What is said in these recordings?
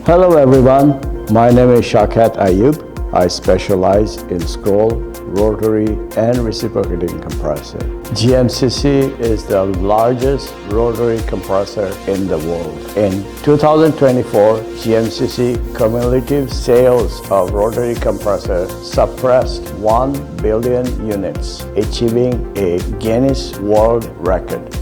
Hello everyone, my name is Shakat Ayub. I specialize in scroll, rotary, and reciprocating compressor. GMCC is the largest rotary compressor in the world. In 2024, GMCC cumulative sales of rotary compressor surpassed 1 billion units, achieving a Guinness World Record.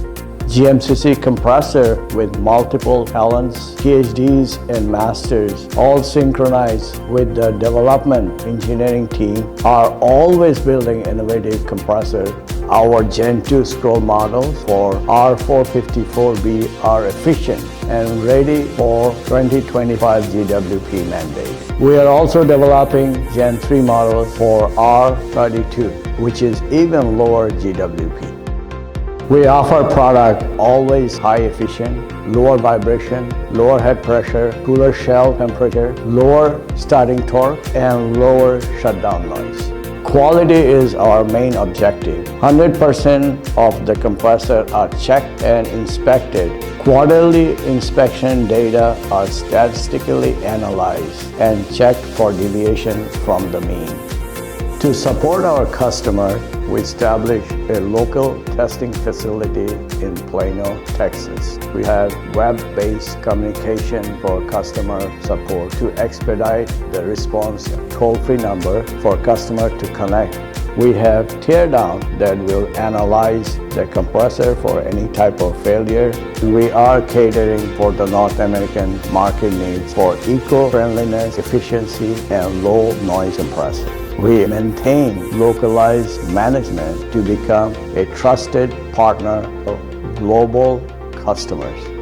GMCC compressor with multiple talents, PhDs and masters, all synchronized with the development engineering team, are always building innovative compressor. Our Gen 2 scroll models for R454B are efficient and ready for 2025 GWP mandate. We are also developing Gen 3 models for R32, which is even lower GWP. We offer product always high efficient, lower vibration, lower head pressure, cooler shell temperature, lower starting torque, and lower shutdown noise. Quality is our main objective. 100% of the compressor are checked and inspected. Quarterly inspection data are statistically analyzed and checked for deviation from the mean. To support our customer, we established a local testing facility in Plano, Texas. We have web-based communication for customer support to expedite the response, toll-free number for customer to connect. We have teardown that will analyze the compressor for any type of failure. We are catering for the North American market needs for eco-friendliness, efficiency, and low noise compressor. We maintain localized management to become a trusted partner of global customers.